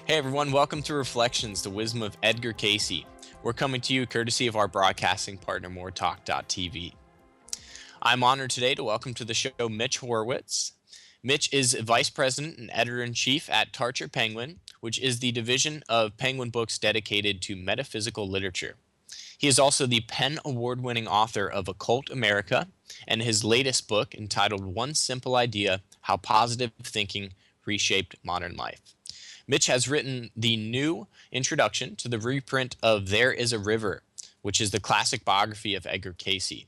Hey everyone, welcome to Reflections, the wisdom of Edgar Cayce. We're coming to you courtesy of our broadcasting partner, moretalk.tv. I'm honored today to welcome to the show Mitch Horowitz. Mitch is Vice President and Editor-in-Chief at Tarcher Penguin, which is the division of Penguin books dedicated to metaphysical literature. He is also the PEN Award-winning author of Occult America and his latest book entitled One Simple Idea, How Positive Thinking Reshaped Modern Life. Mitch has written the new introduction to the reprint of There Is a River, which is the classic biography of Edgar Cayce.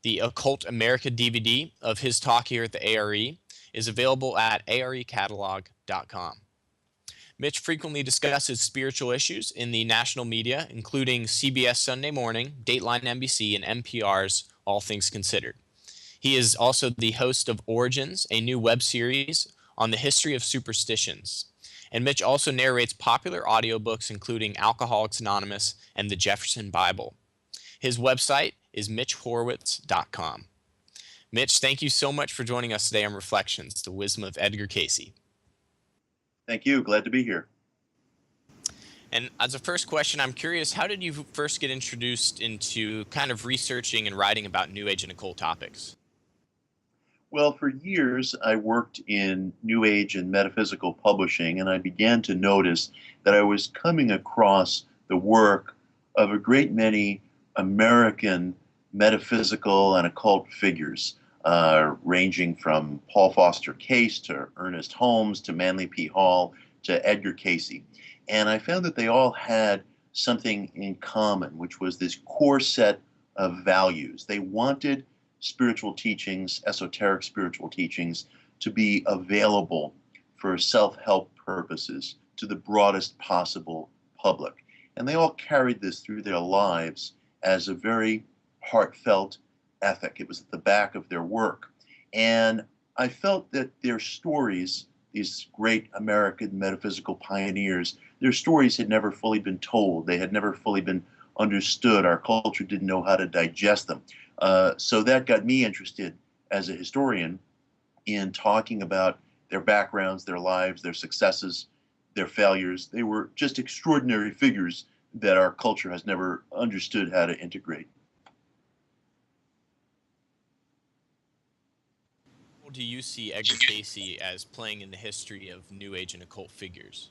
The Occult America DVD of his talk here at the A.R.E. is available at arecatalog.com. Mitch frequently discusses spiritual issues in the national media, including CBS Sunday Morning, Dateline NBC, and NPR's All Things Considered. He is also the host of Origins, a new web series on the history of superstitions. And Mitch also narrates popular audiobooks including Alcoholics Anonymous and the Jefferson Bible. His website is mitchhorowitz.com. Mitch, thank you so much for joining us today on Reflections, the wisdom of Edgar Cayce. Thank you. Glad to be here. And as a first question, I'm curious, how did you first get introduced into kind of researching and writing about New Age and occult topics? Well, for years, I worked in New Age and metaphysical publishing, and I began to notice that I was coming across the work of a great many American metaphysical and occult figures, ranging from Paul Foster Case to Ernest Holmes to Manly P. Hall to Edgar Cayce. And I found that they all had something in common, which was this core set of values. They wanted spiritual teachings, esoteric spiritual teachings, to be available for self-help purposes to the broadest possible public. And they all carried this through their lives as a very heartfelt ethic. It was at the back of their work. And I felt that their stories, these great American metaphysical pioneers, their stories had never fully been told. They had never fully been understood. Our culture didn't know how to digest them. So that got me interested as a historian in talking about their backgrounds, their lives, their successes, their failures. They were just extraordinary figures that our culture has never understood how to integrate. How do you see Edgar Cayce as playing in the history of New Age and occult figures?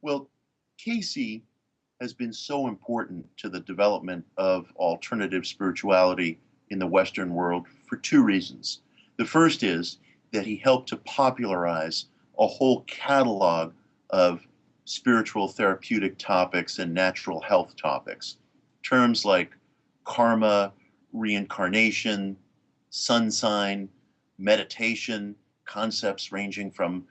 Well, Cayce has been so important to the development of alternative spirituality in the Western world for two reasons. The first is that he helped to popularize a whole catalog of spiritual therapeutic topics and natural health topics. Terms like karma, reincarnation, sun sign, meditation, concepts ranging from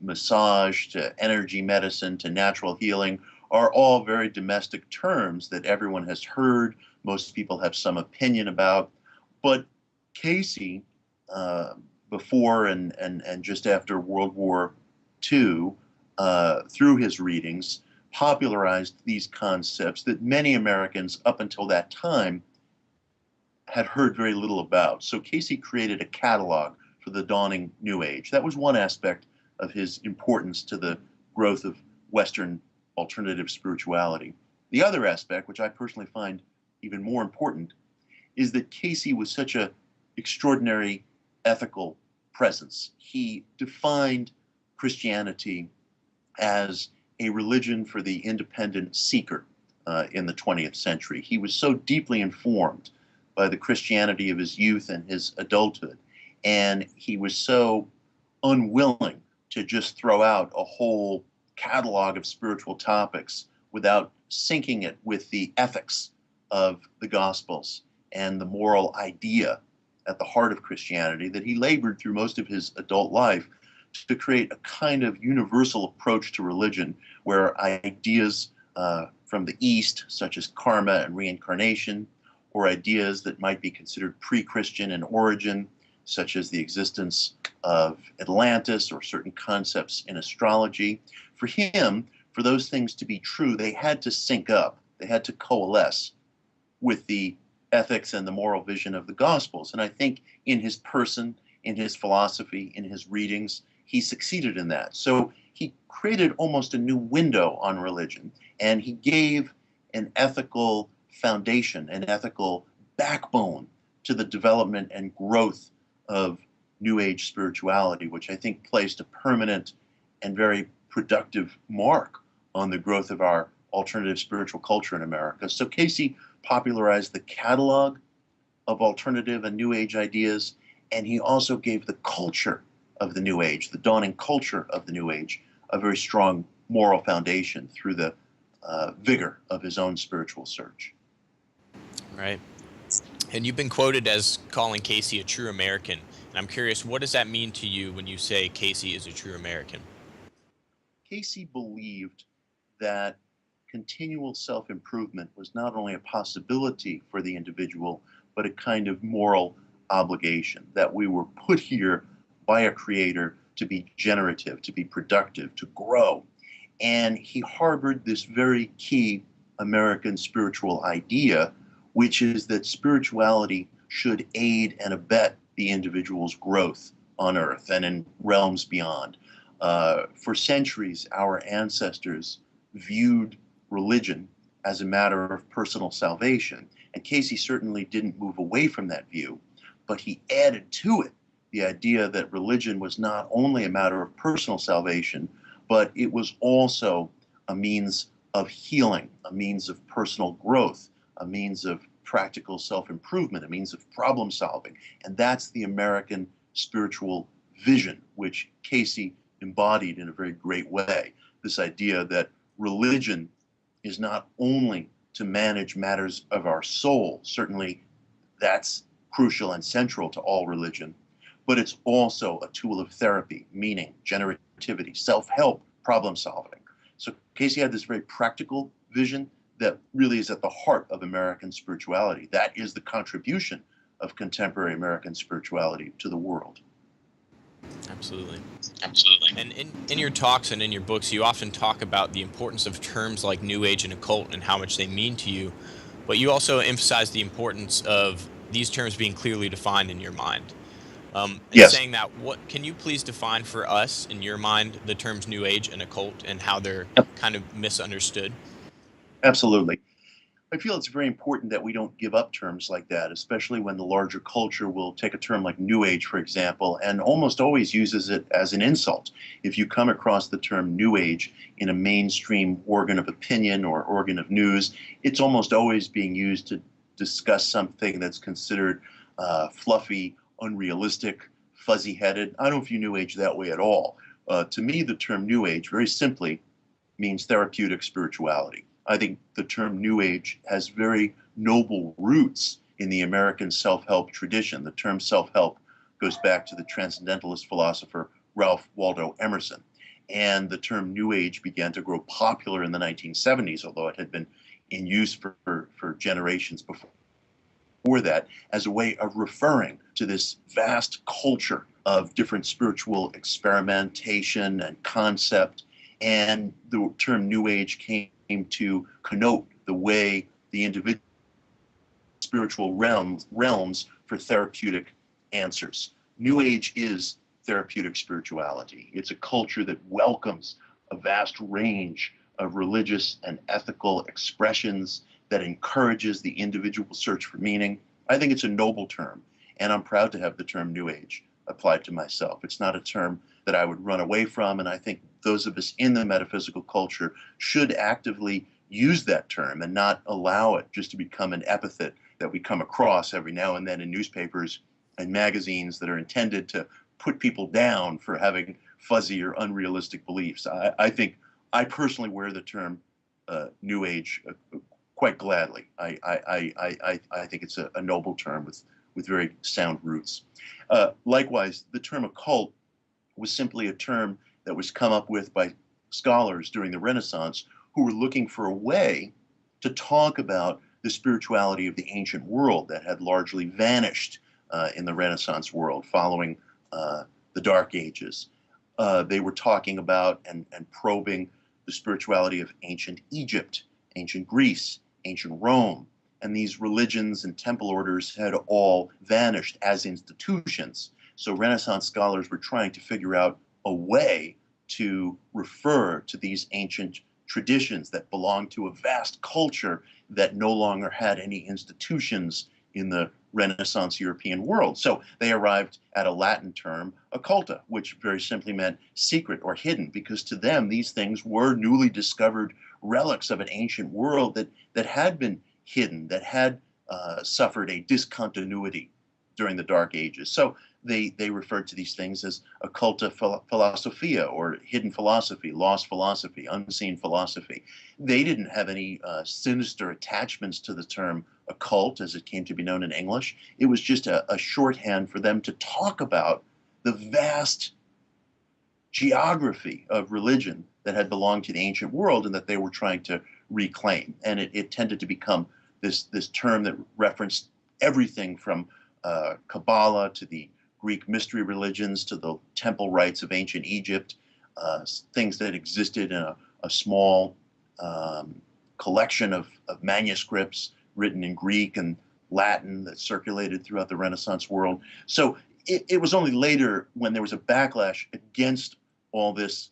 massage to energy medicine to natural healing are all very domestic terms that everyone has heard, most people have some opinion about. But Cayce, before and just after World War II, through his readings, popularized these concepts that many Americans up until that time had heard very little about. So Cayce created a catalog for the dawning New Age. That was one aspect of his importance to the growth of Western alternative spirituality. The other aspect, which I personally find even more important, is that Cayce was such an extraordinary ethical presence. He defined Christianity as a religion for the independent seeker in the 20th century. He was so deeply informed by the Christianity of his youth and his adulthood, and he was so unwilling to just throw out a whole catalog of spiritual topics without syncing it with the ethics of the Gospels and the moral idea at the heart of Christianity, that he labored through most of his adult life to create a kind of universal approach to religion where ideas from the East, such as karma and reincarnation, or ideas that might be considered pre-Christian in origin, such as the existence of Atlantis or certain concepts in astrology. For him, for those things to be true, they had to sync up, they had to coalesce with the ethics and the moral vision of the Gospels. And I think in his person, in his philosophy, in his readings, he succeeded in that. So he created almost a new window on religion, and he gave an ethical foundation, an ethical backbone to the development and growth of New Age spirituality, which I think placed a permanent and very productive mark on the growth of our alternative spiritual culture in America. So Cayce popularized the catalog of alternative and New Age ideas, and he also gave the culture of the New Age, the dawning culture of the New Age, a very strong moral foundation through the vigor of his own spiritual search. Right. And you've been quoted as calling Cayce a true American. And I'm curious, what does that mean to you when you say Cayce is a true American? Cayce believed that continual self-improvement was not only a possibility for the individual, but a kind of moral obligation, that we were put here by a creator to be generative, to be productive, to grow. And he harbored this very key American spiritual idea, which is that spirituality should aid and abet the individual's growth on earth and in realms beyond. For centuries, our ancestors viewed religion as a matter of personal salvation. And Cayce certainly didn't move away from that view, but he added to it the idea that religion was not only a matter of personal salvation, but it was also a means of healing, a means of personal growth, a means of practical self-improvement, a means of problem solving. And that's the American spiritual vision, which Cayce embodied in a very great way. This idea that religion is not only to manage matters of our soul, certainly that's crucial and central to all religion, but it's also a tool of therapy, meaning, generativity, self-help, problem solving. So Cayce had this very practical vision that really is at the heart of American spirituality. That is the contribution of contemporary American spirituality to the world. Absolutely. Absolutely. And in your talks and in your books, you often talk about the importance of terms like New Age and occult and how much they mean to you, but you also emphasize the importance of these terms being clearly defined in your mind. In Yes, saying that, what can you please define for us, in your mind, the terms New Age and occult and how they're kind of misunderstood? absolutely. I feel it's very important that we don't give up terms like that, especially when the larger culture will take a term like New Age, for example, and almost always uses it as an insult. If you come across the term New Age in a mainstream organ of opinion or organ of news, it's almost always being used to discuss something that's considered fluffy, unrealistic, fuzzy-headed. I don't view New Age that way at all. To me, the term New Age, very simply, means therapeutic spirituality. I think the term New Age has very noble roots in the American self-help tradition. The term self-help goes back to the transcendentalist philosopher Ralph Waldo Emerson. And the term New Age began to grow popular in the 1970s, although it had been in use for generations before that, as a way of referring to this vast culture of different spiritual experimentation and concept. And the term New Age came to connote the way the individual spiritual realms for therapeutic answers. New Age is therapeutic spirituality. It's a culture that welcomes a vast range of religious and ethical expressions, that encourages the individual search for meaning. I think it's a noble term, and I'm proud to have the term New Age applied to myself. It's not a term that I would run away from, and I think those of us in the metaphysical culture should actively use that term and not allow it just to become an epithet that we come across every now and then in newspapers and magazines that are intended to put people down for having fuzzy or unrealistic beliefs. I personally wear the term New Age quite gladly. I think it's a noble term with very sound roots. Likewise, the term occult was simply a term that was come up with by scholars during the Renaissance who were looking for a way to talk about the spirituality of the ancient world that had largely vanished in the Renaissance world following the Dark Ages. They were talking about and probing the spirituality of ancient Egypt, ancient Greece, ancient Rome, and these religions and temple orders had all vanished as institutions. So Renaissance scholars were trying to figure out a way to refer to these ancient traditions that belonged to a vast culture that no longer had any institutions in the Renaissance European world. So they arrived at a Latin term, occulta, which very simply meant secret or hidden, because to them these things were newly discovered relics of an ancient world that had been hidden, that had suffered a discontinuity during the Dark Ages. So they referred to these things as occulta philosophia, or hidden philosophy, lost philosophy, unseen philosophy. They didn't have any sinister attachments to the term occult as it came to be known in English. It was just a shorthand for them to talk about the vast geography of religion that had belonged to the ancient world and that they were trying to reclaim. And it tended to become this term that referenced everything from Kabbalah to the Greek mystery religions to the temple rites of ancient Egypt, things that existed in a small collection of manuscripts written in Greek and Latin that circulated throughout the Renaissance world. So it was only later, when there was a backlash against all this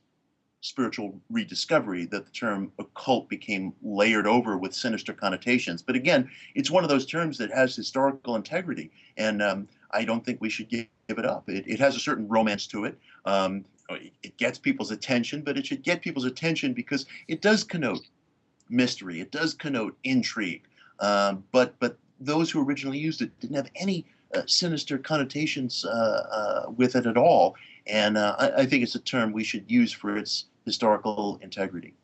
spiritual rediscovery, that the term occult became layered over with sinister connotations. But again, it's one of those terms that has historical integrity, and I don't think we should give it up. It has a certain romance to it. It gets people's attention, but it should get people's attention because it does connote mystery. It does connote intrigue. But those who originally used it didn't have any sinister connotations with it at all. And I think it's a term we should use for its historical integrity.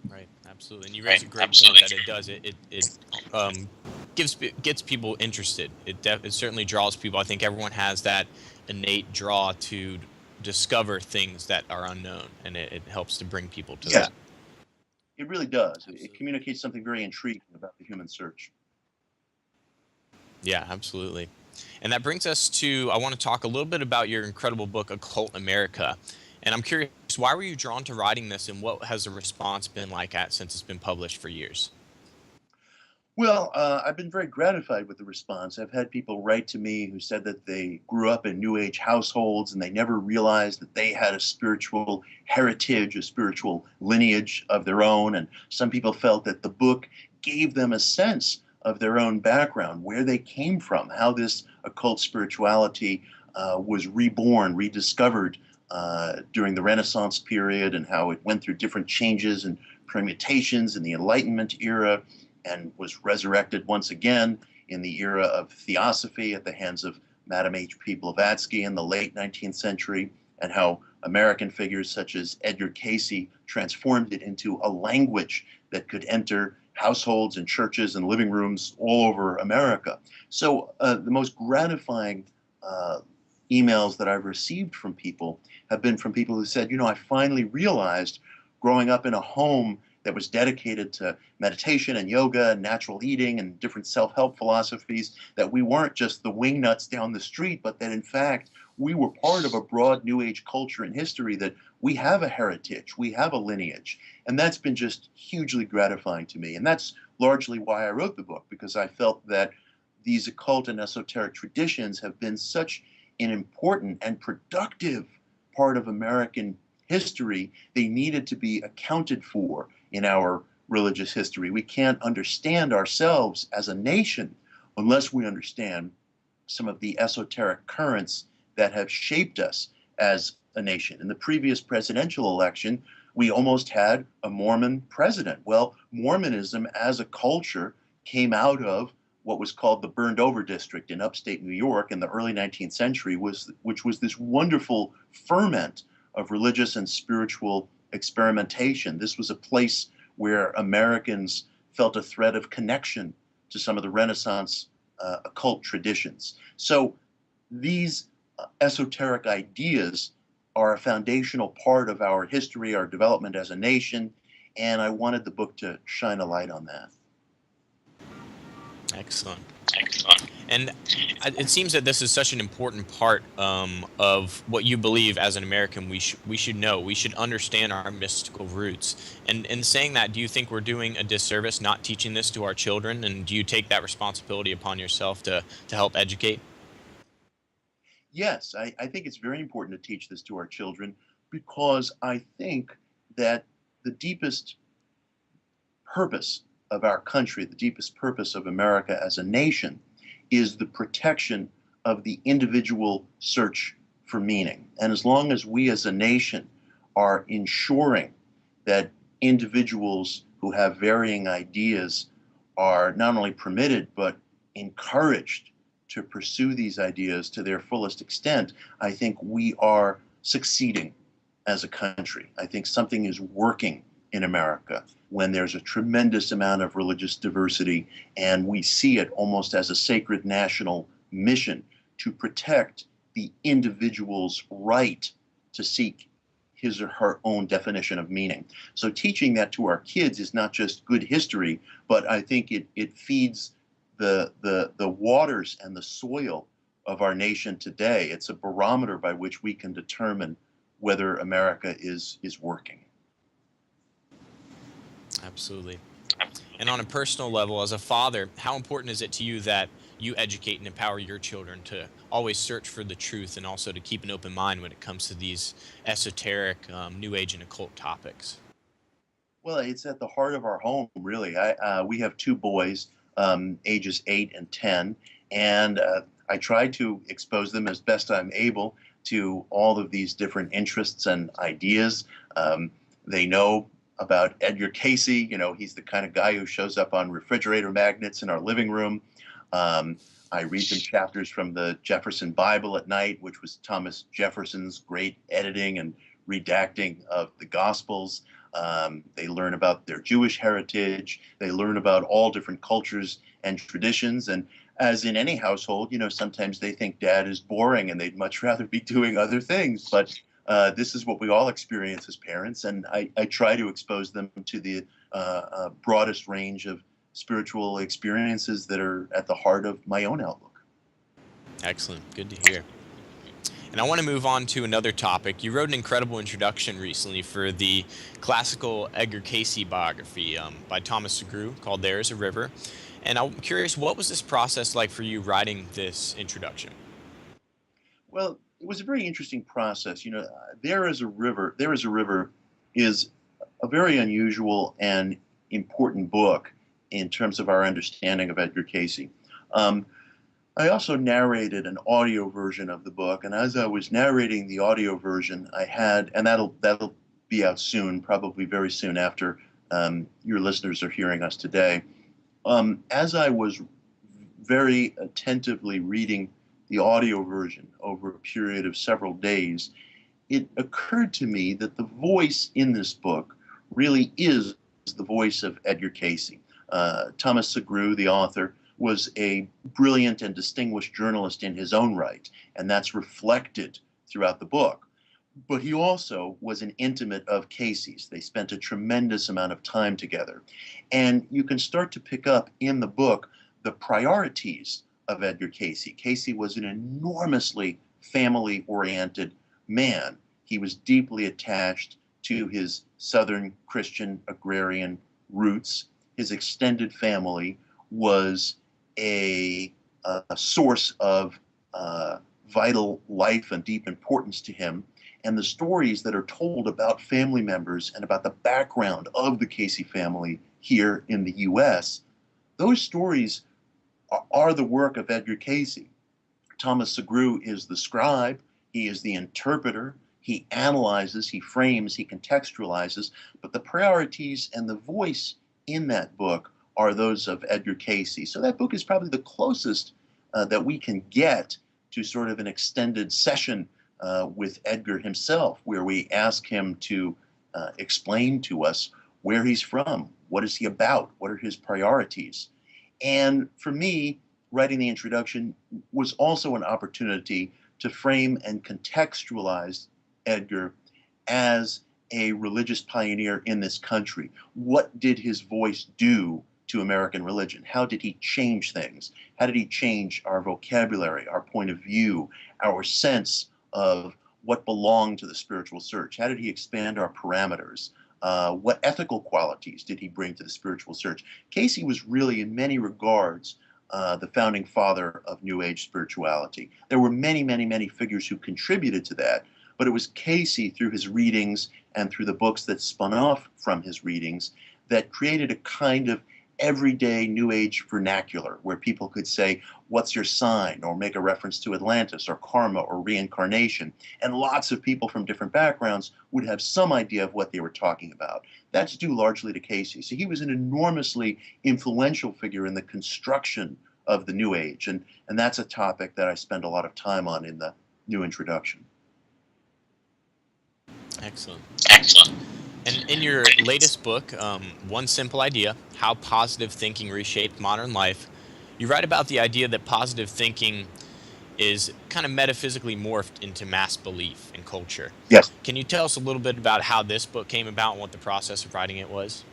Right, absolutely. And you raise a great point that it does. It gets people interested. It certainly draws people. I think everyone has that innate draw to discover things that are unknown, and it helps to bring people to that. It really does. It communicates something very intriguing about the human search. Yeah, absolutely. And that brings us to, I want to talk a little bit about your incredible book, Occult America. And I'm curious, why were you drawn to writing this, and what has the response been like since it's been published for years? Well, I've been very gratified with the response. I've had people write to me who said that they grew up in New Age households and they never realized that they had a spiritual heritage, a spiritual lineage of their own. And some people felt that the book gave them a sense of their own background, where they came from, how this occult spirituality was reborn, rediscovered during the Renaissance period, and how it went through different changes and permutations in the Enlightenment era, and was resurrected once again in the era of theosophy at the hands of Madame H.P. Blavatsky in the late 19th century, and how American figures such as Edgar Cayce transformed it into a language that could enter households and churches and living rooms all over America. So the most gratifying emails that I've received from people have been from people who said, I finally realized, growing up in a home that was dedicated to meditation and yoga and natural eating and different self-help philosophies, that we weren't just the wingnuts down the street, but that in fact we were part of a broad New Age culture and history, that we have a heritage, we have a lineage. And that's been just hugely gratifying to me. And that's largely why I wrote the book, because I felt that these occult and esoteric traditions have been such an important and productive part of American history. They needed to be accounted for in our religious history. We can't understand ourselves as a nation unless we understand some of the esoteric currents that have shaped us as a nation. In the previous presidential election, we almost had a Mormon president. Well, Mormonism as a culture came out of what was called the burned over district in upstate New York in the early 19th century, which was this wonderful ferment of religious and spiritual experimentation. This was a place where Americans felt a thread of connection to some of the Renaissance occult traditions. So these esoteric ideas are a foundational part of our history, our development as a nation, and I wanted the book to shine a light on that. Excellent. And it seems that this is such an important part of what you believe as an American we should know. We should understand our mystical roots. And in saying that, do you think we're doing a disservice not teaching this to our children? And do you take that responsibility upon yourself to help educate? Yes, I think it's very important to teach this to our children because I think that the deepest purpose of our country, the deepest purpose of America as a nation, is the protection of the individual search for meaning. And as long as we as a nation are ensuring that individuals who have varying ideas are not only permitted but encouraged to pursue these ideas to their fullest extent, I think we are succeeding as a country. I think something is working in America when there's a tremendous amount of religious diversity, and we see it almost as a sacred national mission to protect the individual's right to seek his or her own definition of meaning. So teaching that to our kids is not just good history, but I think it feeds the waters and the soil of our nation today. It's a barometer by which we can determine whether America is working. Absolutely. And on a personal level, as a father, how important is it to you that you educate and empower your children to always search for the truth and also to keep an open mind when it comes to these esoteric, new age, and occult topics? Well, it's at the heart of our home, really. We have two boys, ages 8 and 10, and I try to expose them as best I'm able to all of these different interests and ideas. They know about Edgar Cayce. You know, he's the kind of guy who shows up on refrigerator magnets in our living room. I read them chapters from the Jefferson Bible at night, which was Thomas Jefferson's great editing and redacting of the Gospels. They learn about their Jewish heritage. They learn about all different cultures and traditions. And as in any household, you know, sometimes they think dad is boring and they'd much rather be doing other things. But this is what we all experience as parents. And I try to expose them to the broadest range of spiritual experiences that are at the heart of my own outlook. Excellent. Good to hear. And I want to move on to another topic. You wrote an incredible introduction recently for the classical Edgar Cayce biography by Thomas Segru called There is a River. And I'm curious, what was this process like for you writing this introduction? Well, it was a very interesting process. You know, There is a River. There is a River is a very unusual and important book in terms of our understanding of Edgar Cayce. I also narrated an audio version of the book, and as I was narrating the audio version, I had, and that'll be out soon, probably very soon after your listeners are hearing us today. As I was very attentively reading the audio version over a period of several days, it occurred to me that the voice in this book really is the voice of Edgar Cayce. Thomas Segru, the author, was a brilliant and distinguished journalist in his own right, and that's reflected throughout the book. But he also was an intimate of Cayce's. They spent a tremendous amount of time together. And you can start to pick up in the book the priorities of Edgar Cayce. Cayce was an enormously family-oriented man. He was deeply attached to his Southern Christian agrarian roots. His extended family was a source of vital life and deep importance to him. And the stories that are told about family members and about the background of the Cayce family here in the US, those stories are the work of Edgar Cayce. Thomas Segru is the scribe, he is the interpreter, he analyzes, he frames, he contextualizes, but the priorities and the voice in that book are those of Edgar Cayce. So that book is probably the closest that we can get to sort of an extended session with Edgar himself, where we ask him to explain to us where he's from, what is he about, what are his priorities. And for me, writing the introduction was also an opportunity to frame and contextualize Edgar as a religious pioneer in this country. What did his voice do to American religion? How did he change things? How did he change our vocabulary, our point of view, our sense of what belonged to the spiritual search? How did he expand our parameters? What ethical qualities did he bring to the spiritual search? Cayce was really, in many regards, the founding father of New Age spirituality. There were many, many, many figures who contributed to that, but it was Cayce, through his readings and through the books that spun off from his readings, that created a kind of everyday New Age vernacular where people could say, "What's your sign?" or make a reference to Atlantis or karma or reincarnation. And lots of people from different backgrounds would have some idea of what they were talking about. That's due largely to Cayce. So he was an enormously influential figure in the construction of the New Age. And that's a topic that I spend a lot of time on in the new introduction. Excellent. And in your latest book, One Simple Idea, How Positive Thinking Reshaped Modern Life, you write about the idea that positive thinking is kind of metaphysically morphed into mass belief in culture. Yes. Can you tell us a little bit about how this book came about and what the process of writing it was?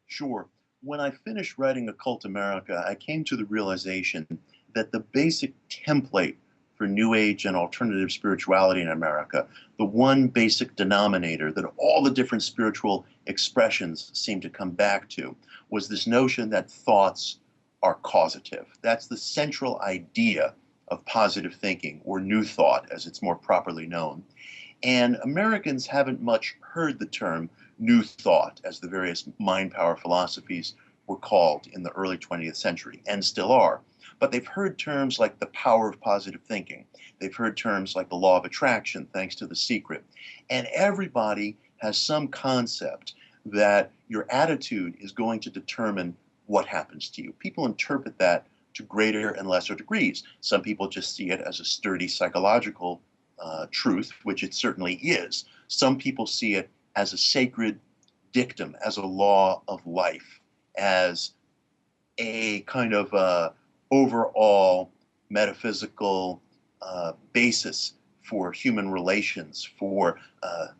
Sure. When I finished writing Occult America, I came to the realization that the basic template for New Age and alternative spirituality in America, the one basic denominator that all the different spiritual expressions seem to come back to, was this notion that thoughts are causative. That's the central idea of positive thinking, or New Thought, as it's more properly known. And Americans haven't much heard the term New Thought, as the various mind power philosophies were called in the early 20th century, and still are. But they've heard terms like the power of positive thinking. They've heard terms like the law of attraction, thanks to The Secret. And everybody has some concept that your attitude is going to determine what happens to you. People interpret that to greater and lesser degrees. Some people just see it as a sturdy psychological truth, which it certainly is. Some people see it as a sacred dictum, as a law of life, as a kind of overall metaphysical basis for human relations, for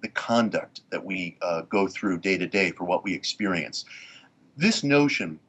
the conduct that we go through day to day, for what we experience. This notion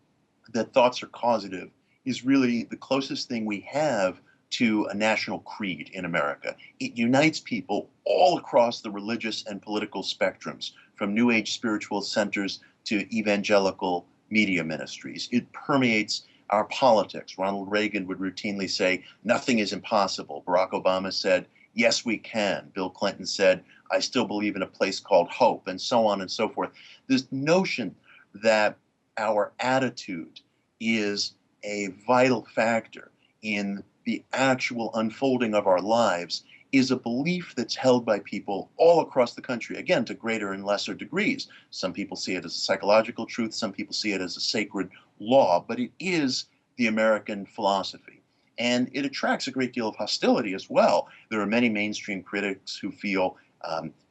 that thoughts are causative is really the closest thing we have to a national creed in America. It unites people all across the religious and political spectrums, from New Age spiritual centers to evangelical media ministries. It permeates our politics. Ronald Reagan would routinely say, "Nothing is impossible." Barack Obama said, "Yes, we can." Bill Clinton said, "I still believe in a place called hope," and so on and so forth. This notion that our attitude is a vital factor in the actual unfolding of our lives is a belief that's held by people all across the country, again, to greater and lesser degrees. Some people see it as a psychological truth, some people see it as a sacred law, but it is the American philosophy. And it attracts a great deal of hostility as well. There are many mainstream critics who feel,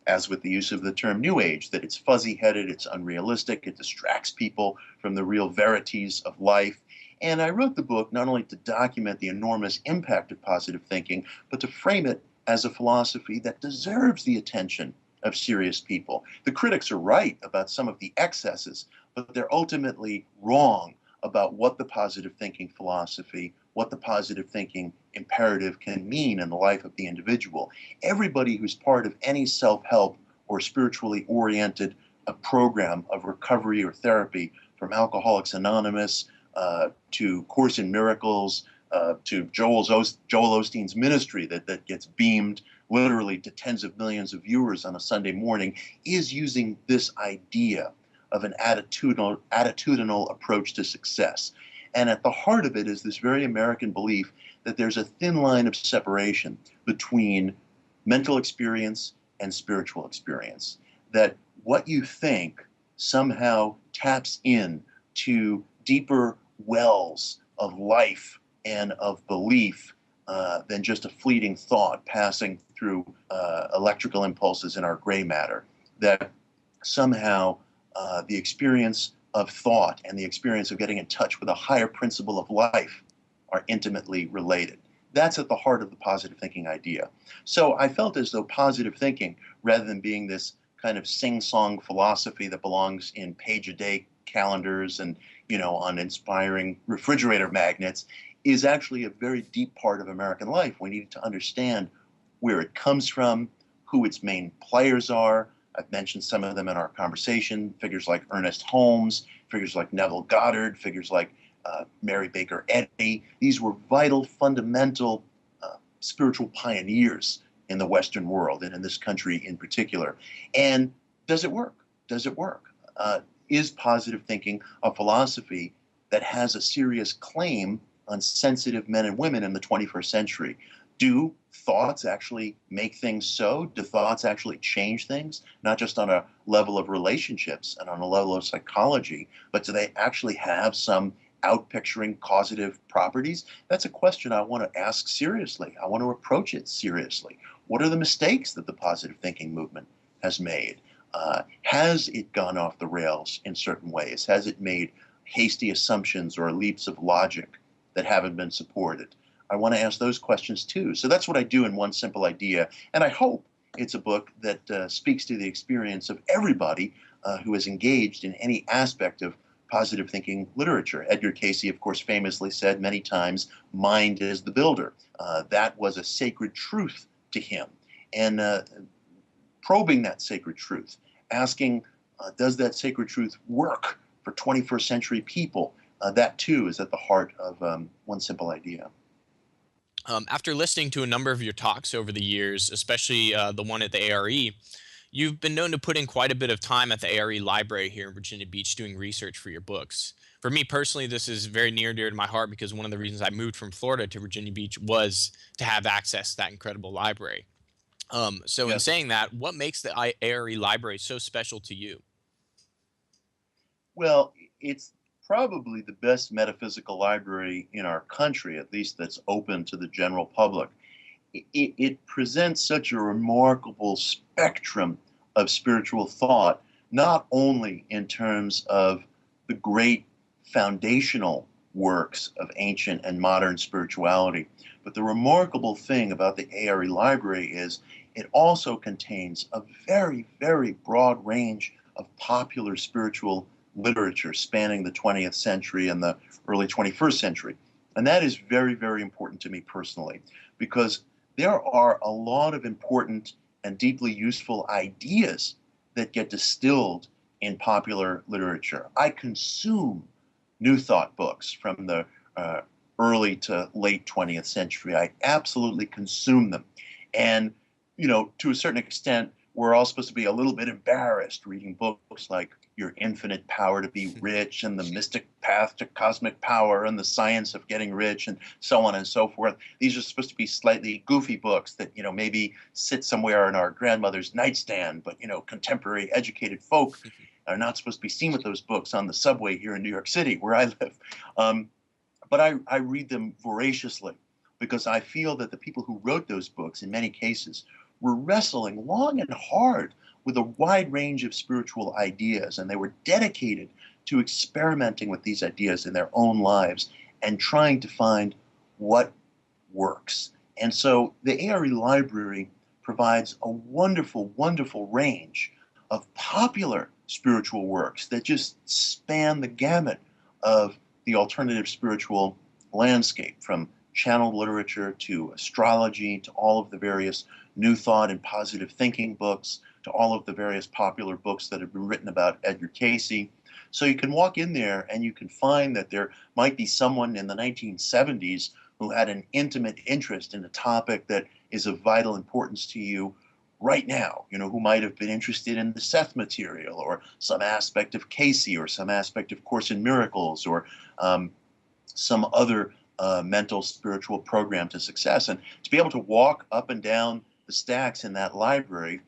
as with the use of the term New Age, that it's fuzzy-headed, it's unrealistic, it distracts people from the real verities of life. And I wrote the book not only to document the enormous impact of positive thinking, but to frame it as a philosophy that deserves the attention of serious people. The critics are right about some of the excesses, but they're ultimately wrong about what the positive thinking philosophy, what the positive thinking imperative can mean in the life of the individual. Everybody who's part of any self-help or spiritually oriented program of recovery or therapy, from Alcoholics Anonymous to Course in Miracles, to Joel Osteen's ministry that gets beamed literally to tens of millions of viewers on a Sunday morning, is using this idea of an attitudinal approach to success. And at the heart of it is this very American belief that there's a thin line of separation between mental experience and spiritual experience, that what you think somehow taps in to deeper wells of life and of belief than just a fleeting thought passing through electrical impulses in our gray matter. That somehow the experience of thought and the experience of getting in touch with a higher principle of life are intimately related. That's at the heart of the positive thinking idea. So I felt as though positive thinking, rather than being this kind of sing-song philosophy that belongs in page-a-day calendars and, on inspiring refrigerator magnets, is actually a very deep part of American life. We need to understand where it comes from, who its main players are. I've mentioned some of them in our conversation, figures like Ernest Holmes, figures like Neville Goddard, figures like Mary Baker Eddy. These were vital, fundamental spiritual pioneers in the Western world and in this country in particular. And does it work? Does it work? Is positive thinking a philosophy that has a serious claim on sensitive men and women in the 21st century? Do thoughts actually make things so? Do thoughts actually change things? Not just on a level of relationships and on a level of psychology, but do they actually have some outpicturing causative properties? That's a question I want to ask seriously. I want to approach it seriously. What are the mistakes that the positive thinking movement has made? Has it gone off the rails in certain ways? Has it made hasty assumptions or leaps of logic that haven't been supported? I want to ask those questions too. So that's what I do in One Simple Idea. And I hope it's a book that speaks to the experience of everybody who is engaged in any aspect of positive thinking literature. Edgar Cayce, of course, famously said many times, mind is the builder. That was a sacred truth to him. And probing that sacred truth, asking, does that sacred truth work for 21st century people? That too is at the heart of One Simple Idea. After listening to a number of your talks over the years, especially the one at the A.R.E., you've been known to put in quite a bit of time at the A.R.E. library here in Virginia Beach doing research for your books. For me personally, this is very near and dear to my heart because one of the reasons I moved from Florida to Virginia Beach was to have access to that incredible library. So in Yes. saying that, what makes the A.R.E. library so special to you? Well, it's probably the best metaphysical library in our country, at least that's open to the general public. It presents such a remarkable spectrum of spiritual thought, not only in terms of the great foundational works of ancient and modern spirituality, but the remarkable thing about the A.R.E. library is it also contains a very, very broad range of popular spiritual literature spanning the 20th century and the early 21st century. And that is very, very important to me personally, because there are a lot of important and deeply useful ideas that get distilled in popular literature. I consume New Thought books from the early to late 20th century. I absolutely consume them. And, to a certain extent, we're all supposed to be a little bit embarrassed reading books like Your Infinite Power to Be Rich and The Mystic Path to Cosmic Power and The Science of Getting Rich and so on and so forth. These are supposed to be slightly goofy books that, maybe sit somewhere in our grandmother's nightstand, but, contemporary educated folk are not supposed to be seen with those books on the subway here in New York City, where I live. But I read them voraciously because I feel that the people who wrote those books, in many cases, were wrestling long and hard with a wide range of spiritual ideas, and they were dedicated to experimenting with these ideas in their own lives and trying to find what works. And so the A.R.E. library provides a wonderful, wonderful range of popular spiritual works that just span the gamut of the alternative spiritual landscape, from channeled literature to astrology to all of the various New Thought and positive thinking books to all of the various popular books that have been written about Edgar Cayce. So you can walk in there and you can find that there might be someone in the 1970s who had an intimate interest in a topic that is of vital importance to you right now, who might have been interested in the Seth material or some aspect of Cayce or some aspect of Course in Miracles or some other mental spiritual program to success. And to be able to walk up and down the stacks in that library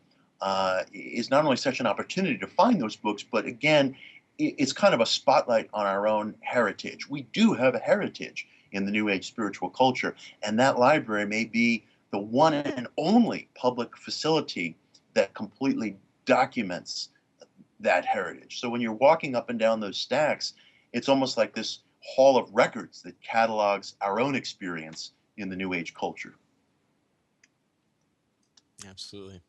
is not only such an opportunity to find those books, but again, it's kind of a spotlight on our own heritage. We do have a heritage in the New Age spiritual culture, and that library may be the one and only public facility that completely documents that heritage. So when you're walking up and down those stacks, it's almost like this hall of records that catalogs our own experience in the New Age culture. Absolutely.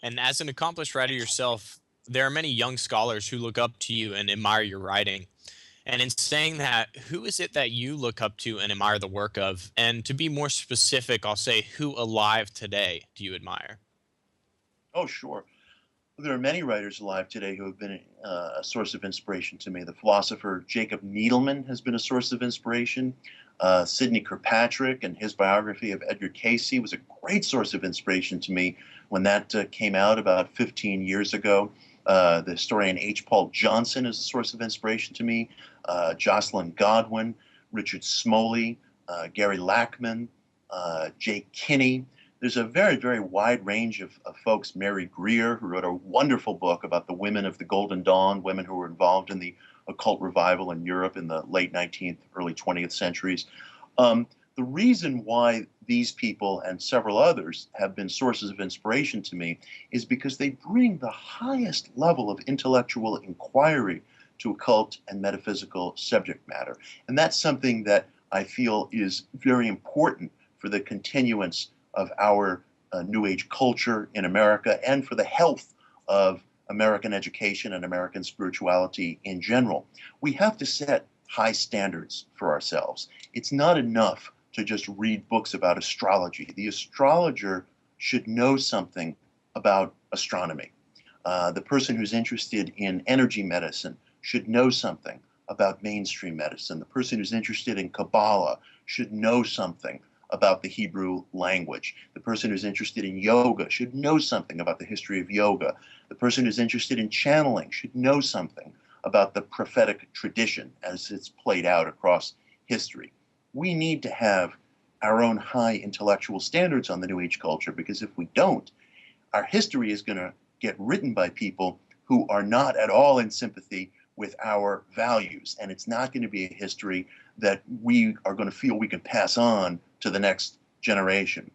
And as an accomplished writer yourself, there are many young scholars who look up to you and admire your writing. And in saying that, who is it that you look up to and admire the work of? And to be more specific, I'll say, who alive today do you admire? Oh, sure. There are many writers alive today who have been a source of inspiration to me. The philosopher Jacob Needleman has been a source of inspiration. Sidney Kirkpatrick and his biography of Edgar Cayce was a great source of inspiration to me when that came out about 15 years ago. The historian H. Paul Johnson is a source of inspiration to me. Jocelyn Godwin, Richard Smoley, Gary Lackman, Jay Kinney. There's a very, very wide range of folks. Mary Greer, who wrote a wonderful book about the women of the Golden Dawn, women who were involved in the occult revival in Europe in the late 19th, early 20th centuries. The reason why these people and several others have been sources of inspiration to me is because they bring the highest level of intellectual inquiry to occult and metaphysical subject matter. And that's something that I feel is very important for the continuance of our New Age culture in America and for the health of American education and American spirituality in general. We have to set high standards for ourselves. It's not enough to just read books about astrology. The astrologer should know something about astronomy. The person who's interested in energy medicine should know something about mainstream medicine. The person who's interested in Kabbalah should know something about the Hebrew language. The person who's interested in yoga should know something about the history of yoga. The person who's interested in channeling should know something about the prophetic tradition as it's played out across history. We need to have our own high intellectual standards on the New Age culture, because if we don't, our history is going to get written by people who are not at all in sympathy with our values. And it's not going to be a history that we are going to feel we can pass on to the next generation.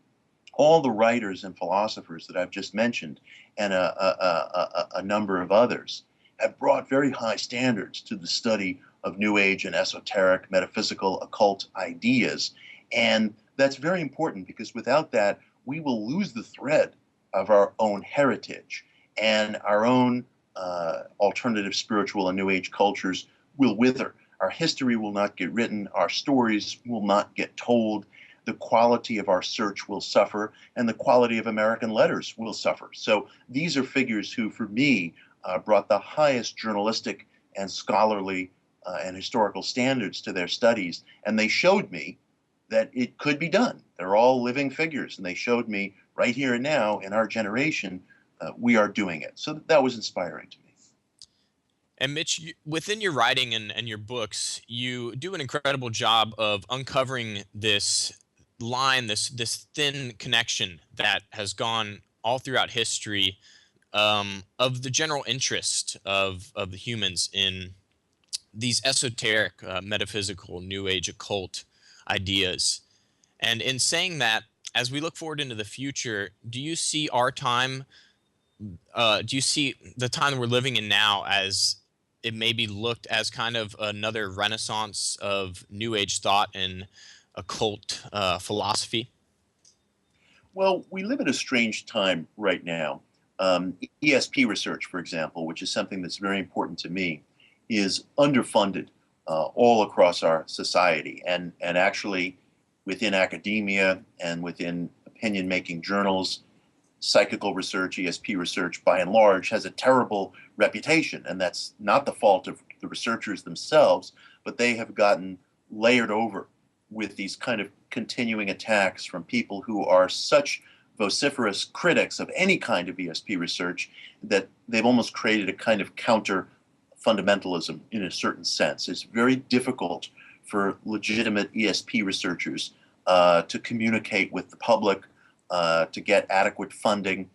All the writers and philosophers that I've just mentioned, and a number of others, have brought very high standards to the study of New Age and esoteric, metaphysical, occult ideas. And that's very important, because without that, we will lose the thread of our own heritage, and our own alternative spiritual and New Age cultures will wither. Our history will not get written. Our stories will not get told. The quality of our search will suffer, and the quality of American letters will suffer. So these are figures who, for me, brought the highest journalistic and scholarly and historical standards to their studies, and they showed me that it could be done. They're all living figures, and they showed me right here and now in our generation, we are doing it. So that was inspiring to me. And Mitch, within your writing and your books, you do an incredible job of uncovering this line, this thin connection that has gone all throughout history, of the general interest of the humans in these esoteric, metaphysical, New Age, occult ideas. And in saying that, as we look forward into the future, do you see our time? Do you see the time we're living in now as it may be looked as kind of another renaissance of New Age thought and occult philosophy? Well, we live in a strange time right now. ESP research, for example, which is something that's very important to me, is underfunded all across our society, and actually within academia and within opinion-making journals. Psychical research, ESP research, by and large, has a terrible reputation, and that's not the fault of the researchers themselves, but they have gotten layered over with these kind of continuing attacks from people who are such vociferous critics of any kind of ESP research that they've almost created a kind of counter fundamentalism in a certain sense. It's very difficult for legitimate ESP researchers to communicate with the public, to get adequate funding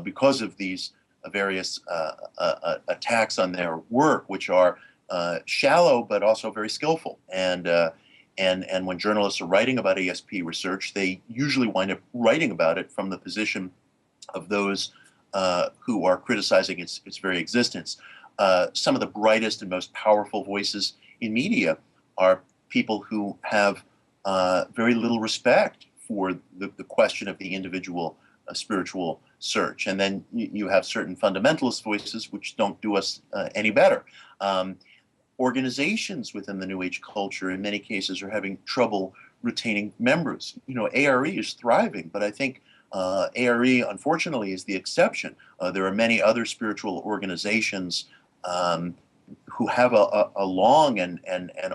because of these various attacks on their work, which are shallow but also very skillful. And when journalists are writing about ESP research, they usually wind up writing about it from the position of those who are criticizing its very existence. Some of the brightest and most powerful voices in media are people who have very little respect for the question of the individual spiritual search. And then you have certain fundamentalist voices which don't do us any better. Organizations within the New Age culture in many cases are having trouble retaining members. A.R.E. is thriving, but I think A.R.E. unfortunately is the exception. There are many other spiritual organizations who have a long and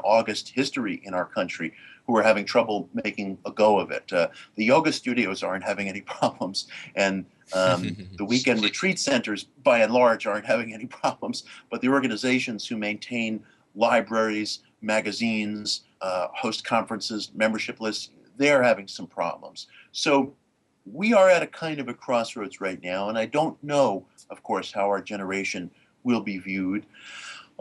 august history in our country who are having trouble making a go of it. The yoga studios aren't having any problems, and the weekend retreat centers, by and large, aren't having any problems. But the organizations who maintain libraries, magazines, host conferences, membership lists, they're having some problems. So we are at a kind of a crossroads right now, and I don't know, of course, how our generation will be viewed.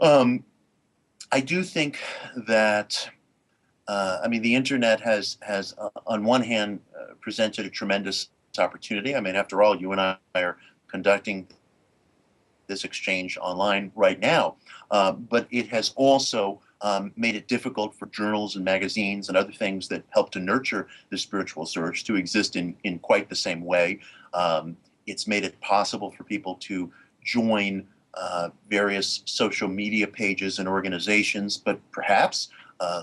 I do think that, the internet has on one hand, presented a tremendous opportunity. After all, you and I are conducting this exchange online right now, but it has also made it difficult for journals and magazines and other things that help to nurture the spiritual search to exist in quite the same way. It's made it possible for people to join various social media pages and organizations, but perhaps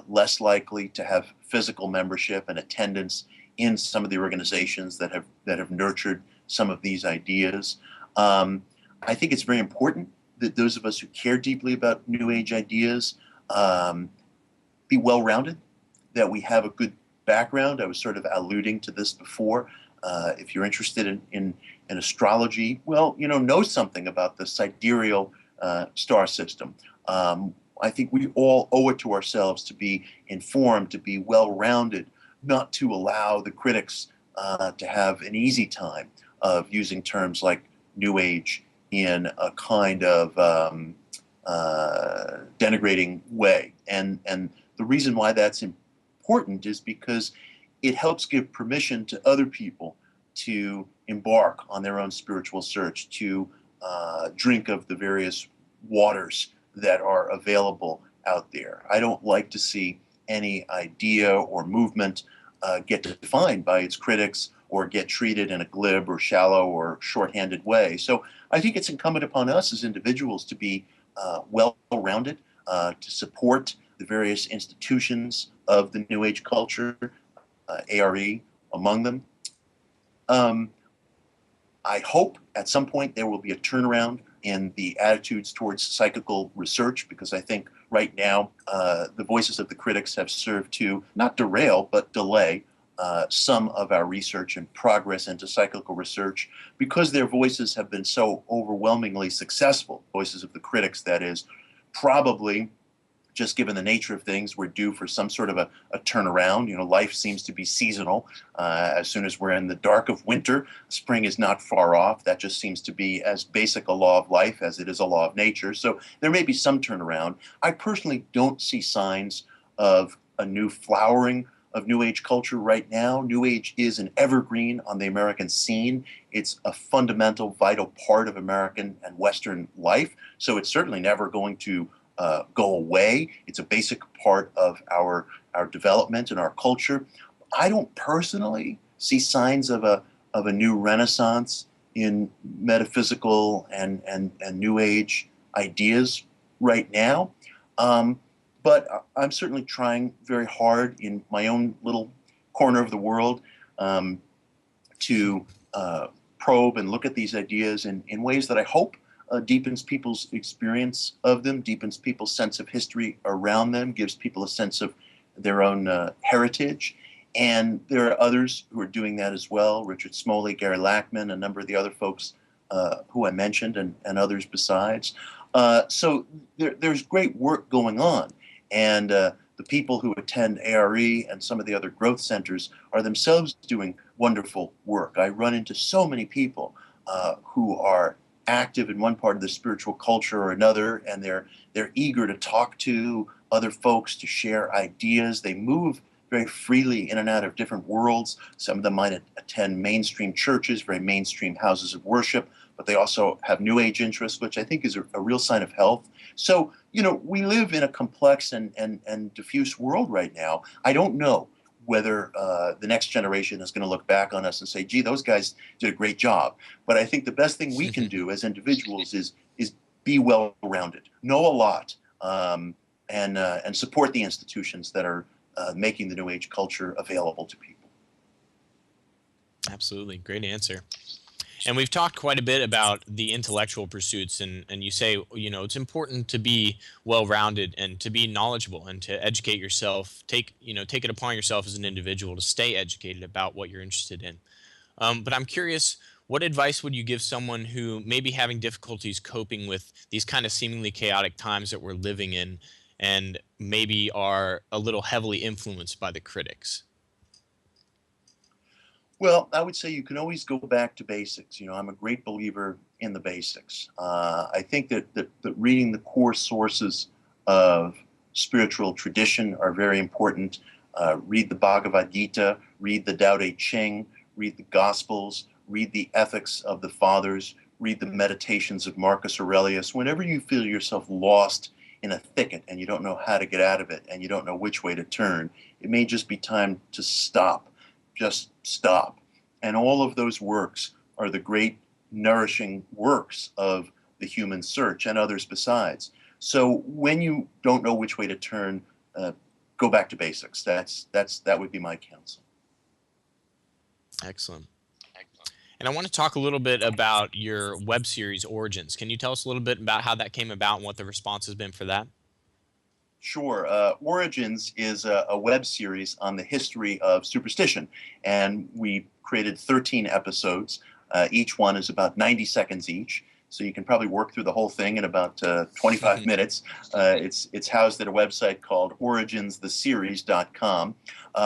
less likely to have physical membership and attendance in some of the organizations that have nurtured some of these ideas. I think it's very important that those of us who care deeply about New Age ideas be well-rounded, that we have a good background. I was sort of alluding to this before. If you're interested in astrology, well, know something about the sidereal star system. I think we all owe it to ourselves to be informed, to be well-rounded, not to allow the critics to have an easy time of using terms like New Age in a kind of denigrating way. And the reason why that's important is because it helps give permission to other people to embark on their own spiritual search, to drink of the various waters that are available out there. I don't like to see any idea or movement get defined by its critics or get treated in a glib or shallow or shorthanded way. So I think it's incumbent upon us as individuals to be well-rounded, to support the various institutions of the New Age culture, A.R.E. among them. I hope at some point there will be a turnaround in the attitudes towards psychical research, because I think right now the voices of the critics have served to not derail but delay some of our research and progress into psychical research, because their voices have been so overwhelmingly successful. Voices of the critics, that is. Probably, just given the nature of things, we're due for some sort of a turnaround. Life seems to be seasonal. As soon as we're in the dark of winter, spring is not far off. That just seems to be as basic a law of life as it is a law of nature. So there may be some turnaround. I personally don't see signs of a new flowering of New Age culture right now. New Age is an evergreen on the American scene. It's a fundamental, vital part of American and Western life. So it's certainly never going to go away. It's a basic part of our development and our culture. I don't personally see signs of a new renaissance in metaphysical and New Age ideas right now. But I'm certainly trying very hard in my own little corner of the world to probe and look at these ideas in ways that I hope deepens people's experience of them, deepens people's sense of history around them, gives people a sense of their own heritage. And there are others who are doing that as well. Richard Smalley, Gary Lackman, a number of the other folks who I mentioned, and others besides. So there's great work going on. And the people who attend A.R.E. and some of the other growth centers are themselves doing wonderful work. I run into so many people who are active in one part of the spiritual culture or another, and they're eager to talk to other folks, to share ideas. They move very freely in and out of different worlds. Some of them might attend mainstream churches, very mainstream houses of worship, but they also have New Age interests, which I think is a real sign of health. So, we live in a complex and diffuse world right now. I don't know whether the next generation is going to look back on us and say, gee, those guys did a great job. But I think the best thing we can do as individuals is be well-rounded, know a lot, and support the institutions that are making the New Age culture available to people. Absolutely. Great answer. And we've talked quite a bit about the intellectual pursuits, and you say, it's important to be well-rounded and to be knowledgeable and to educate yourself, take it upon yourself as an individual to stay educated about what you're interested in. But I'm curious, what advice would you give someone who may be having difficulties coping with these kind of seemingly chaotic times that we're living in and maybe are a little heavily influenced by the critics? Well, I would say you can always go back to basics. I'm a great believer in the basics. I think that reading the core sources of spiritual tradition are very important. Read the Bhagavad Gita, read the Tao Te Ching, read the Gospels, read the ethics of the fathers, read the meditations of Marcus Aurelius. Whenever you feel yourself lost in a thicket and you don't know how to get out of it and you don't know which way to turn, it may just be time to stop. Just stop. And all of those works are the great nourishing works of the human search and others besides. So when you don't know which way to turn, go back to basics. That would be my counsel. Excellent. And I want to talk a little bit about your web series Origins. Can you tell us a little bit about how that came about and what the response has been for that? Sure. Origins is a web series on the history of superstition, and we created 13 episodes. Each one is about 90 seconds each, so you can probably work through the whole thing in about 25 minutes. It's housed at a website called originstheseries.com.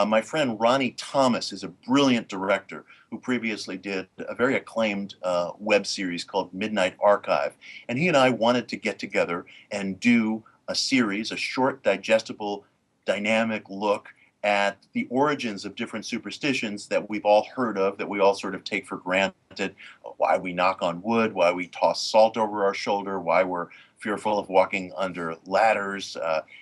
My friend Ronnie Thomas is a brilliant director who previously did a very acclaimed web series called Midnight Archive, and he and I wanted to get together and do a series, a short, digestible, dynamic look at the origins of different superstitions that we've all heard of, that we all sort of take for granted. Why we knock on wood, why we toss salt over our shoulder, why we're fearful of walking under ladders,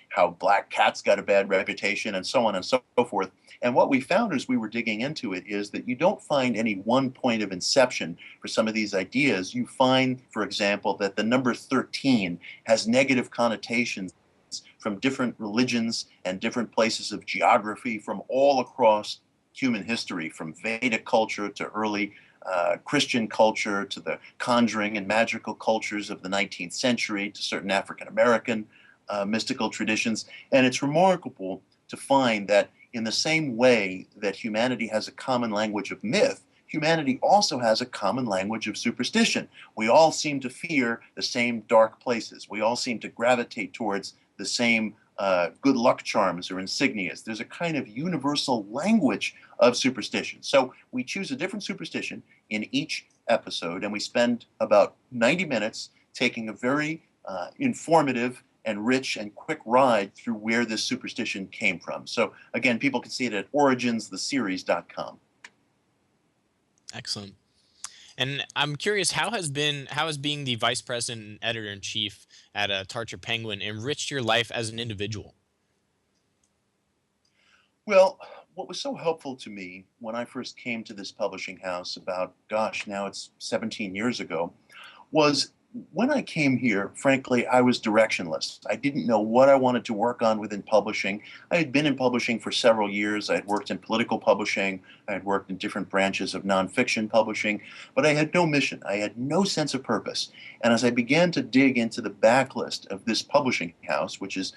how black cats got a bad reputation, and so on and so forth. And what we found as we were digging into it is that you don't find any one point of inception for some of these ideas. You find, for example, that the number 13 has negative connotations from different religions and different places of geography from all across human history, from Vedic culture to early Christian culture to the conjuring and magical cultures of the 19th century to certain African American mystical traditions. And it's remarkable to find that in the same way that humanity has a common language of myth, humanity also has a common language of superstition. We all seem to fear the same dark places. We all seem to gravitate towards the same good luck charms or insignias. There's a kind of universal language of superstition. So we choose a different superstition in each episode, and we spend about 90 minutes taking a very informative and rich and quick ride through where this superstition came from. So again, people can see it at originstheseries.com. Excellent. And I'm curious, how has being the vice president and editor-in-chief at Tarcher Penguin enriched your life as an individual? Well, what was so helpful to me when I first came to this publishing house about, now it's 17 years ago, was when I came here, frankly, I was directionless. I didn't know what I wanted to work on within publishing. I had been in publishing for several years. I had worked in political publishing. I had worked in different branches of nonfiction publishing, but I had no mission. I had no sense of purpose. And as I began to dig into the backlist of this publishing house, which is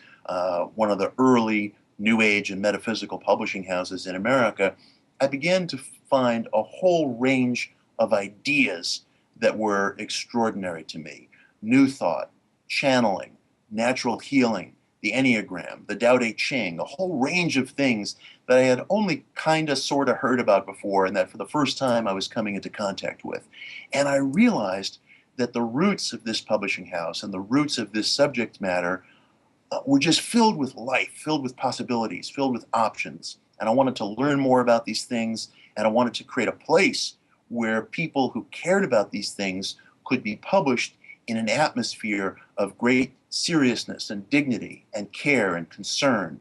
one of the early New Age and metaphysical publishing houses in America, I began to find a whole range of ideas that were extraordinary to me. New thought, channeling, natural healing, the Enneagram, the Tao Te Ching, a whole range of things that I had only kind of sort of heard about before and that for the first time I was coming into contact with. And I realized that the roots of this publishing house and the roots of this subject matter were just filled with life, filled with possibilities, filled with options. And I wanted to learn more about these things, and I wanted to create a place where people who cared about these things could be published in an atmosphere of great seriousness and dignity and care and concern,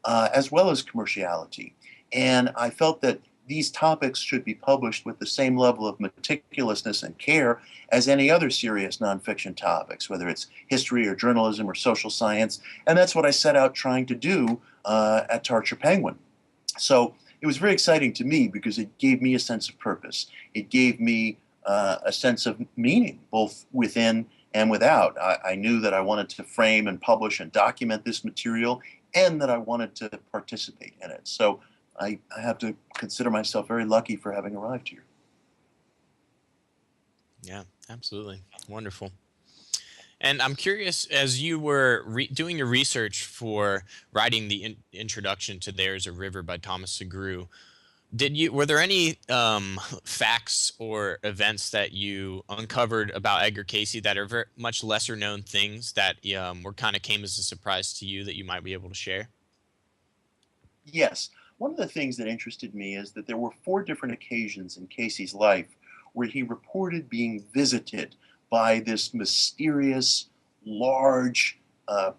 as well as commerciality. And I felt that these topics should be published with the same level of meticulousness and care as any other serious nonfiction topics, whether it's history or journalism or social science. And that's what I set out trying to do at Torture Penguin. So it was very exciting to me because it gave me a sense of purpose. It gave me a sense of meaning, both within and without. I knew that I wanted to frame and publish and document this material, and that I wanted to participate in it. So I have to consider myself very lucky for having arrived here. Yeah, absolutely. Wonderful. And I'm curious, as you were doing your research for writing the introduction to There's a River by Thomas Segru, were there any facts or events that you uncovered about Edgar Cayce that are very much lesser known things that were kind of came as a surprise to you that you might be able to share? Yes. One of the things that interested me is that there were 4 different occasions in Cayce's life where he reported being visited by this mysterious, large,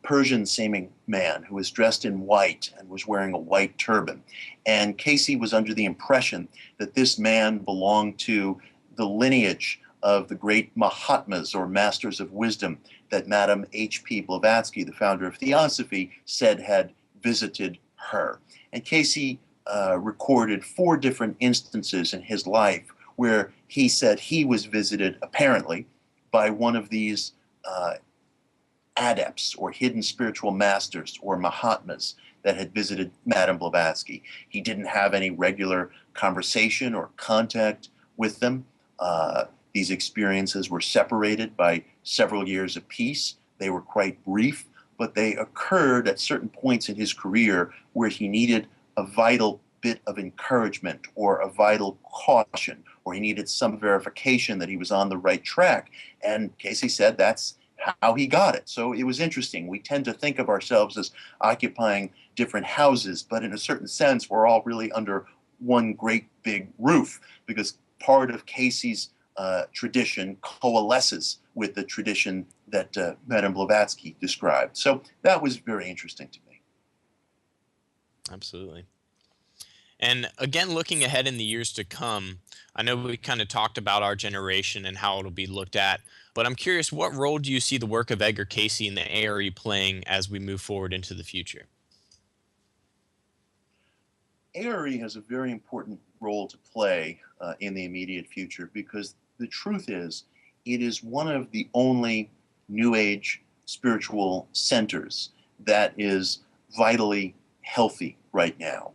Persian-seeming man who was dressed in white and was wearing a white turban. And Cayce was under the impression that this man belonged to the lineage of the great Mahatmas, or masters of wisdom, that Madame H.P. Blavatsky, the founder of Theosophy, said had visited her. And Cayce recorded 4 different instances in his life where he said he was visited, apparently, by one of these adepts or hidden spiritual masters or Mahatmas that had visited Madame Blavatsky. He didn't have any regular conversation or contact with them. These experiences were separated by several years apiece. They were quite brief, but they occurred at certain points in his career where he needed a vital bit of encouragement or a vital caution, or he needed some verification that he was on the right track. And Cayce said that's how he got it. So it was interesting. We tend to think of ourselves as occupying different houses, but in a certain sense, we're all really under one great big roof, because part of Cayce's tradition coalesces with the tradition that Madame Blavatsky described. So that was very interesting to me. Absolutely. And again, looking ahead in the years to come, I know we kind of talked about our generation and how it'll be looked at, but I'm curious, what role do you see the work of Edgar Cayce and the A.R.E. playing as we move forward into the future? A.R.E. has a very important role to play in the immediate future, because the truth is, it is one of the only New Age spiritual centers that is vitally healthy right now,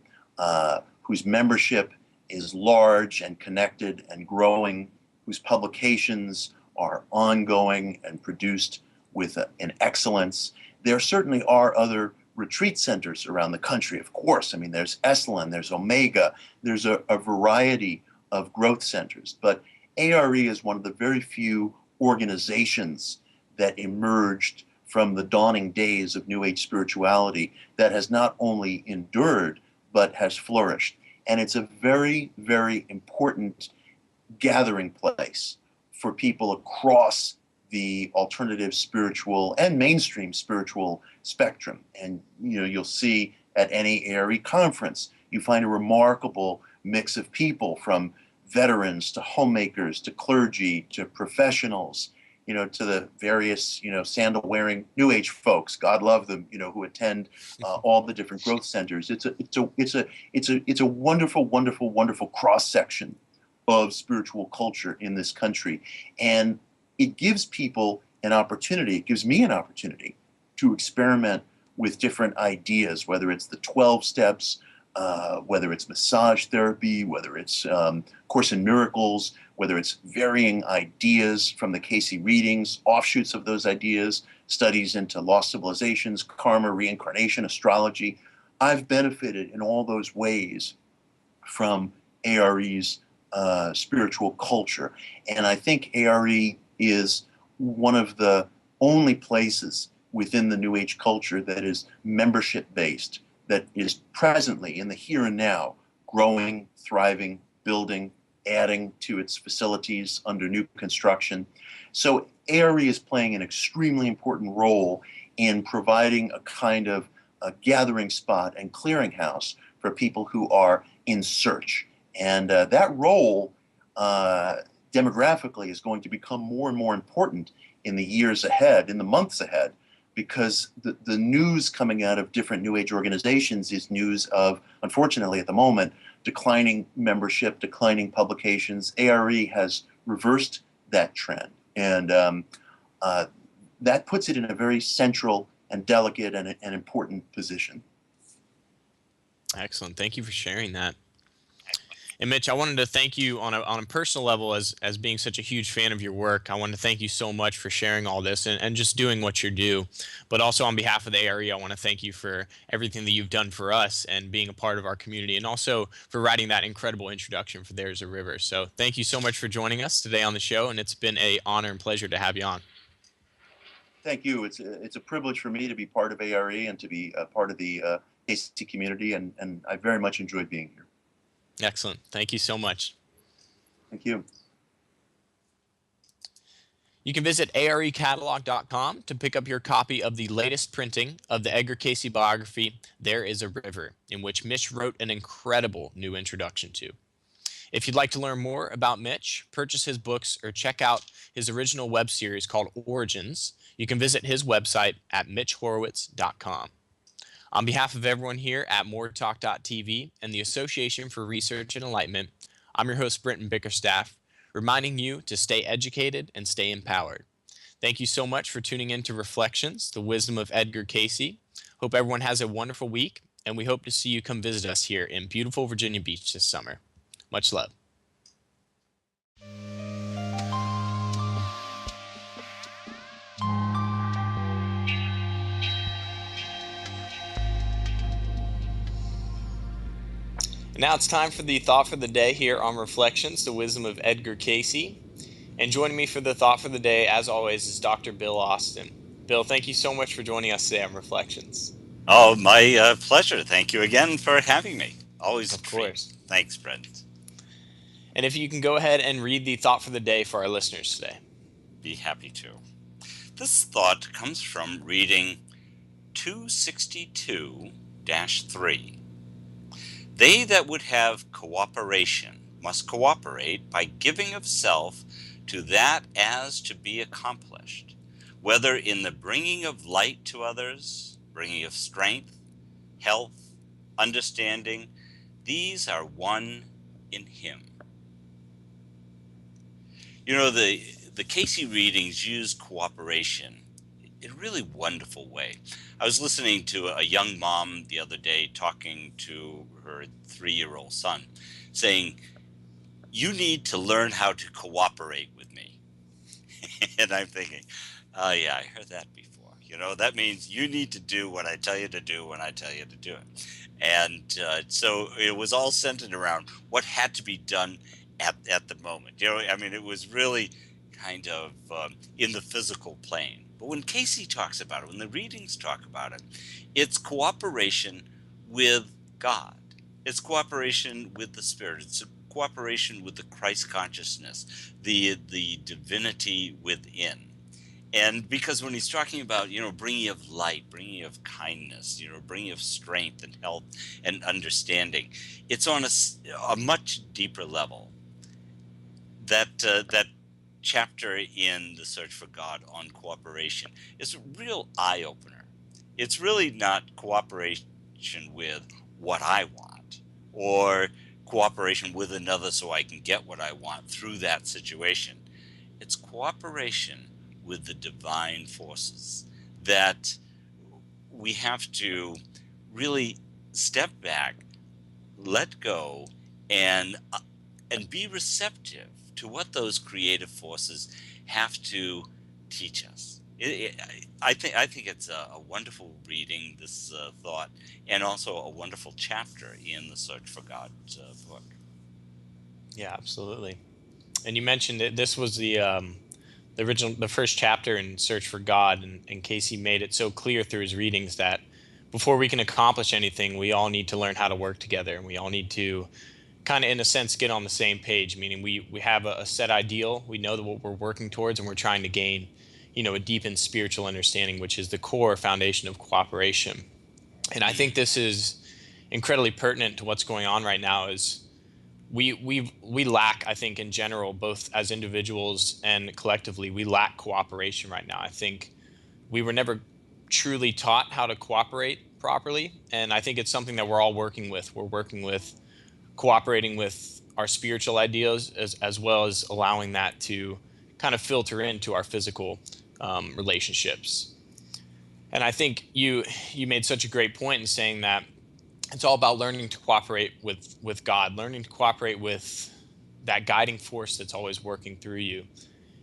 whose membership is large and connected and growing, whose publications are ongoing and produced with an excellence. There certainly are other retreat centers around the country, of course. I mean, there's Esalen, there's Omega, there's a variety of growth centers. But A.R.E. is one of the very few organizations that emerged from the dawning days of New Age spirituality that has not only endured, but has flourished. And it's a very, very important gathering place for people across the alternative spiritual and mainstream spiritual spectrum. And you'll see at any A.R.E. conference, you find a remarkable mix of people, from veterans to homemakers to clergy to professionals, to the various, sandal-wearing New Age folks, God love them, who attend all the different growth centers. It's a wonderful, wonderful, wonderful cross-section of spiritual culture in this country. And it gives people an opportunity, it gives me an opportunity to experiment with different ideas, whether it's the 12 steps, whether it's massage therapy, whether it's Course in Miracles, whether it's varying ideas from the Cayce readings, offshoots of those ideas, studies into lost civilizations, karma, reincarnation, astrology. I've benefited in all those ways from A.R.E.'s spiritual culture. And I think A.R.E. is one of the only places within the New Age culture that is membership based, that is presently in the here and now growing, thriving, building, adding to its facilities under new construction. So A.R.E. is playing an extremely important role in providing a kind of a gathering spot and clearinghouse for people who are in search. And that role demographically is going to become more and more important in the years ahead, in the months ahead, because the news coming out of different New Age organizations is news of, unfortunately at the moment, declining membership, declining publications. A.R.E. has reversed that trend. And that puts it in a very central and delicate and important position. Excellent. Thank you for sharing that. And Mitch, I wanted to thank you on a personal level as being such a huge fan of your work. I want to thank you so much for sharing all this and just doing what you do. But also on behalf of the A.R.E., I want to thank you for everything that you've done for us and being a part of our community, and also for writing that incredible introduction for There's a River. So thank you so much for joining us today on the show, and it's been an honor and pleasure to have you on. Thank you. It's a privilege for me to be part of A.R.E. and to be a part of the Cayce community, and I very much enjoyed being here. Excellent. Thank you so much. Thank you. You can visit arecatalog.com to pick up your copy of the latest printing of the Edgar Cayce biography, There Is a River, in which Mitch wrote an incredible new introduction to. If you'd like to learn more about Mitch, purchase his books, or check out his original web series called Origins, you can visit his website at mitchhorowitz.com. On behalf of everyone here at moretalk.tv and the Association for Research and Enlightenment, I'm your host, Brenton Bickerstaff, reminding you to stay educated and stay empowered. Thank you so much for tuning in to Reflections, the Wisdom of Edgar Cayce. Hope everyone has a wonderful week, and we hope to see you come visit us here in beautiful Virginia Beach this summer. Much love. And now it's time for the thought for the day here on Reflections, the Wisdom of Edgar Cayce. And joining me for the thought for the day, as always, is Dr. Bill Austin. Bill, thank you so much for joining us today on Reflections. Oh, my pleasure. Thank you again for having me. Always a treat. Of course. Thanks, Brent. And if you can go ahead and read the thought for the day for our listeners today. Be happy to. This thought comes from reading 262-3. They that would have cooperation must cooperate by giving of self to that as to be accomplished, whether in the bringing of light to others, bringing of strength, health, understanding. These are one in him. You know, the Cayce readings use cooperation in a really wonderful way. I was listening to a young mom the other day talking to her 3-year-old son, saying, "You need to learn how to cooperate with me." And I'm thinking, oh yeah, I heard that before. You know, that means you need to do what I tell you to do when I tell you to do it. And so it was all centered around what had to be done at the moment. You know, I mean, it was really kind of in the physical plane. But when Cayce talks about it, when the readings talk about it, it's cooperation with God. It's cooperation with the Spirit. It's a cooperation with the Christ consciousness, the divinity within. And because when he's talking about, you know, bringing of light, bringing of kindness, you know, bringing of strength and health and understanding, it's on a much deeper level. That chapter in The Search for God on cooperation is a real eye-opener. It's really not cooperation with what I want or cooperation with another so I can get what I want through that situation. It's cooperation with the divine forces that we have to really step back, let go, and be receptive to what those creative forces have to teach us. I think it's a wonderful reading, this thought, and also a wonderful chapter in the Search for God book. Yeah, absolutely. And you mentioned that this was the the first chapter in Search for God, and Cayce made it so clear through his readings that before we can accomplish anything, we all need to learn how to work together, and we all need to kind of, in a sense, get on the same page. Meaning, we have a set ideal, we know that what we're working towards, and we're trying to gain, a deepened spiritual understanding, which is the core foundation of cooperation. And I think this is incredibly pertinent to what's going on right now. Is we lack, I think, in general, both as individuals and collectively, we lack cooperation right now. I think we were never truly taught how to cooperate properly, and I think it's something that we're all working with. We're working with cooperating with our spiritual ideas, as well as allowing that to kind of filter into our physical relationships. And I think you made such a great point in saying that it's all about learning to cooperate with God, learning to cooperate with that guiding force that's always working through you.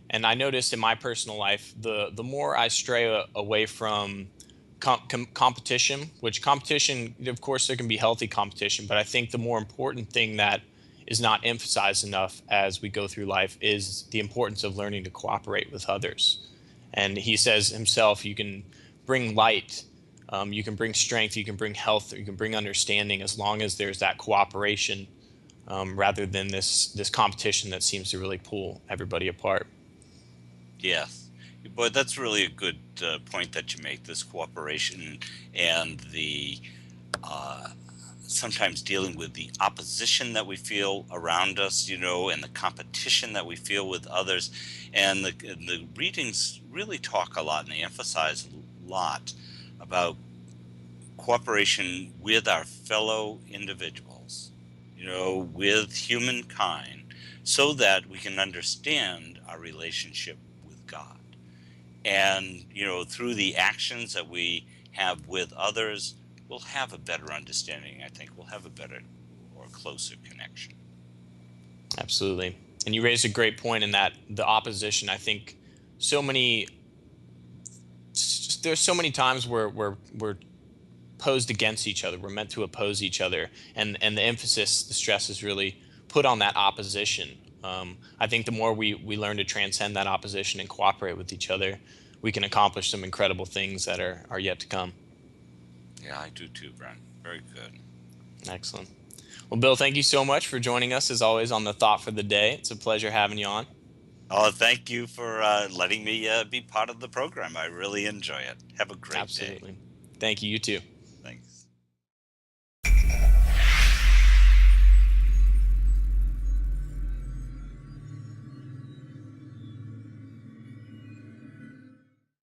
And I noticed in my personal life, the more I stray away from competition, which competition, of course, there can be healthy competition, but I think the more important thing that is not emphasized enough as we go through life is the importance of learning to cooperate with others. And he says himself, you can bring light, you can bring strength, you can bring health, you can bring understanding, as long as there's that cooperation, rather than this competition that seems to really pull everybody apart. Yes, but that's really a good point that you make. This cooperation and the sometimes dealing with the opposition that we feel around us, and the competition that we feel with others. And the readings really talk a lot, and they emphasize a lot about cooperation with our fellow individuals, with humankind, so that we can understand our relationship with God. And, through the actions that we have with others, we'll have a better understanding. I think we'll have a better or closer connection. Absolutely. And you raised a great point in that the opposition, I think there's so many times where we're posed against each other. We're meant to oppose each other. And the emphasis, the stress is really put on that opposition. I think the more we learn to transcend that opposition and cooperate with each other, we can accomplish some incredible things that are yet to come. Yeah, I do too, Brent. Very good. Excellent. Well, Bill, thank you so much for joining us, as always, on the Thought for the Day. It's a pleasure having you on. Oh, thank you for letting me be part of the program. I really enjoy it. Have a great day. Absolutely. Thank you. You too. Thanks.